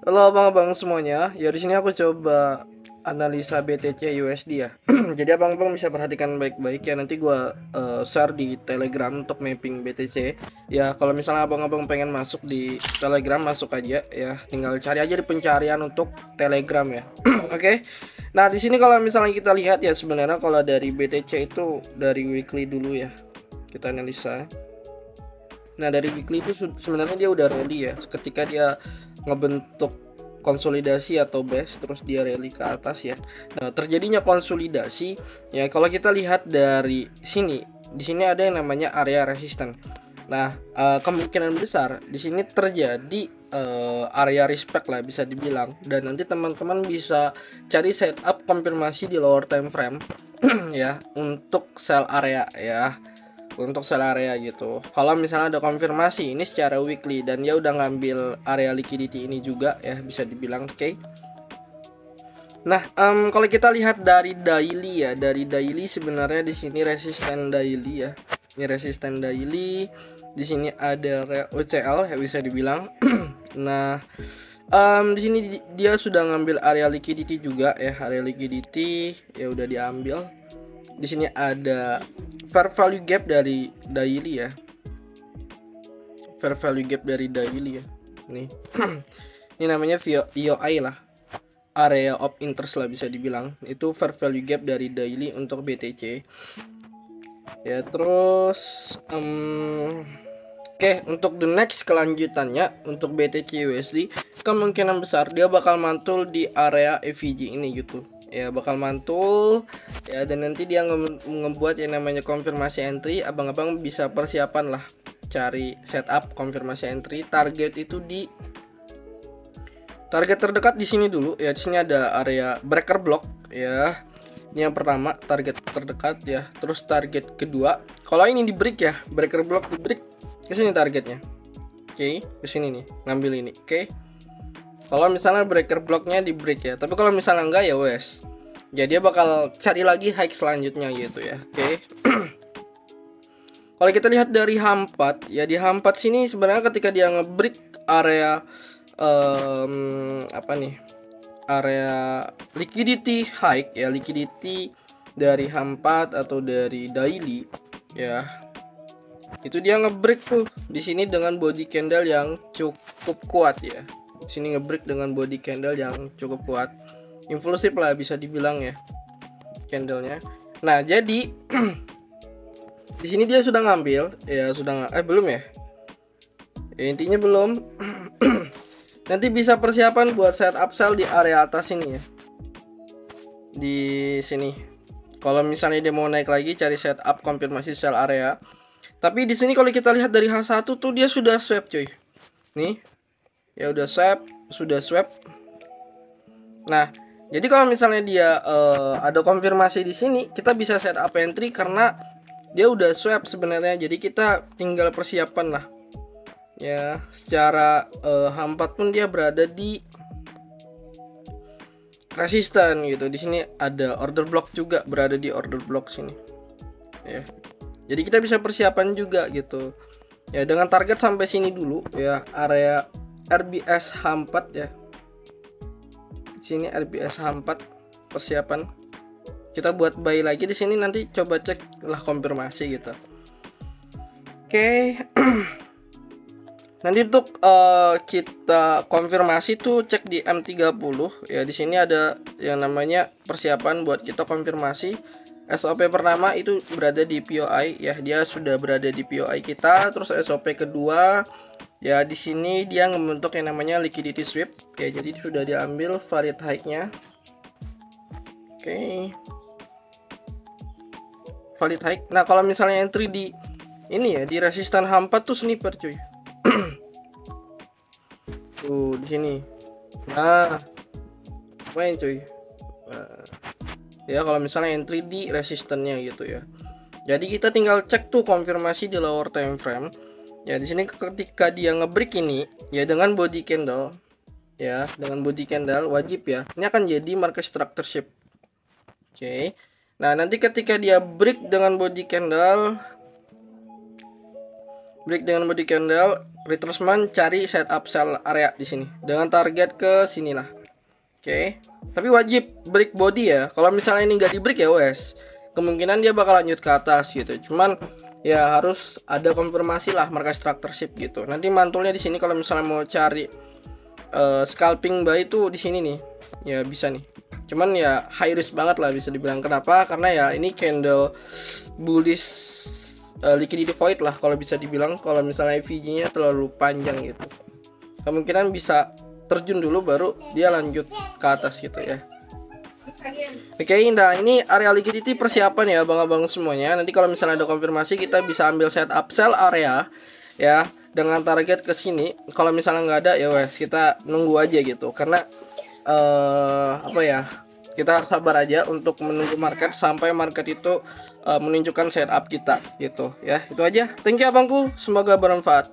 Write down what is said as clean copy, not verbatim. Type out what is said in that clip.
Halo abang-abang semuanya. Ya di sini aku coba analisa BTC USD ya. Jadi abang-abang bisa perhatikan baik-baik ya. Nanti gua share di Telegram untuk mapping BTC. Ya kalau misalnya abang-abang pengen masuk di Telegram, masuk aja ya. Tinggal cari aja di pencarian untuk Telegram ya. Oke. Nah di sini kalau misalnya kita lihat ya, sebenarnya kalau dari BTC itu dari weekly dulu ya. Kita analisa. Nah dari weekly itu sebenarnya dia udah ready ya. Ketika dia ngebentuk konsolidasi atau base, terus dia rally ke atas ya. Nah terjadinya konsolidasi ya, kalau kita lihat dari sini, di sini ada yang namanya area resisten. Nah kemungkinan besar di sini terjadi area respect lah bisa dibilang, dan nanti teman-teman bisa cari setup konfirmasi di lower time frame ya untuk sell area ya, untuk sell area gitu. Kalau misalnya ada konfirmasi ini secara weekly dan dia udah ngambil area liquidity ini juga ya, bisa dibilang oke. Nah, kalau kita lihat dari daily ya, dari daily sebenarnya di sini resisten daily ya. Ini resisten daily. Di sini ada OCL ya bisa dibilang. Nah, di sini dia sudah ngambil area liquidity juga ya, area liquidity ya udah diambil. Di sini ada fair value gap dari daily ya, fair value gap dari daily ya. Nih, ini namanya VOI lah, area of interest lah bisa dibilang. Itu fair value gap dari daily untuk BTC. Ya terus, oke, untuk the next kelanjutannya untuk BTC USD kemungkinan besar dia bakal mantul di area EVG ini gitu. Ya bakal mantul ya, dan nanti dia ngebuat yang namanya konfirmasi entry. Abang-abang bisa persiapan lah cari setup konfirmasi entry. Target itu di target terdekat di sini dulu ya. Di sini ada area breaker block ya. Ini yang pertama, target terdekat ya. Terus target kedua, kalau ini di break ya, breaker block di break, ke sini targetnya. Oke, ke sini nih, ngambil ini. Oke. Kalau misalnya breaker blocknya di break ya, tapi kalau misalnya enggak ya wes, ya dia bakal cari lagi high selanjutnya gitu ya. Oke. Kalau kita lihat dari H4 ya, di H4 sini sebenarnya ketika dia ngebreak area apa nih, area liquidity high ya, liquidity dari H4 atau dari daily ya, itu dia ngebreak tuh di sini dengan body candle yang cukup kuat ya. Sini ngebreak dengan body candle yang cukup kuat, impulsif lah bisa dibilang ya candlenya. Nah jadi di sini dia sudah ngambil ya, sudah belum ya, intinya belum. Nanti bisa persiapan buat setup sell di area atas ini ya, di sini. Kalau misalnya dia mau naik lagi, cari setup konfirmasi sell area. Tapi di sini kalau kita lihat dari H1 tuh dia sudah swap cuy. Nih ya udah swap, sudah swap. Nah, jadi kalau misalnya dia ada konfirmasi di sini, kita bisa setup entry karena dia udah swap sebenarnya. Jadi kita tinggal persiapan lah. Ya, secara H4 pun dia berada di resisten gitu. Di sini ada order block juga, berada di order block sini. Ya. Jadi kita bisa persiapan juga gitu. Ya, dengan target sampai sini dulu ya, area RBS H4 ya. Sini RBS H4 persiapan. Kita buat buy lagi di sini, nanti coba cek lah konfirmasi gitu. Oke. Nanti untuk kita konfirmasi tuh cek di M30 ya. Di sini ada yang namanya persiapan buat kita konfirmasi. SOP pertama itu berada di POI ya, dia sudah berada di POI kita. Terus SOP kedua ya, di sini dia membentuk yang namanya liquidity sweep ya, jadi sudah diambil valid high-nya. Oke. Valid high. Nah, kalau misalnya entry di ini ya, di resisten H4 tuh sniper cuy. Tuh di sini. Nah, main cuy. Nah, ya kalau misalnya entry di resistennya gitu ya. Jadi kita tinggal cek tuh konfirmasi di lower time frame. Ya di sini ketika dia ngebreak ini ya dengan body candle ya, dengan body candle wajib ya. Ini akan jadi market structure shift. Oke. Nah, nanti ketika dia break dengan body candle, retracement, cari setup sell area di sini dengan target ke sini lah. Oke. Tapi wajib break body ya. Kalau misalnya ini nggak di break ya wes, kemungkinan dia bakal lanjut ke atas gitu. Cuman ya harus ada konfirmasi lah market structureship gitu. Nanti mantulnya di sini kalau misalnya mau cari scalping buy itu di sini nih. Ya bisa nih. Cuman ya high risk banget lah bisa dibilang. Kenapa? Karena ya ini candle bullish liquidity void lah kalau bisa dibilang. Kalau misalnya EVG-nya terlalu panjang gitu, kemungkinan bisa terjun dulu baru dia lanjut ke atas gitu ya. Oke, nah ini area liquidity persiapan ya abang-abang semuanya. Nanti kalau misalnya ada konfirmasi kita bisa ambil setup sell area ya dengan target ke sini. Kalau misalnya nggak ada ya wes kita nunggu aja gitu. Karena apa ya, kita harus sabar aja untuk menunggu market sampai market itu menunjukkan setup kita gitu ya. Itu aja. Thank you abangku, semoga bermanfaat.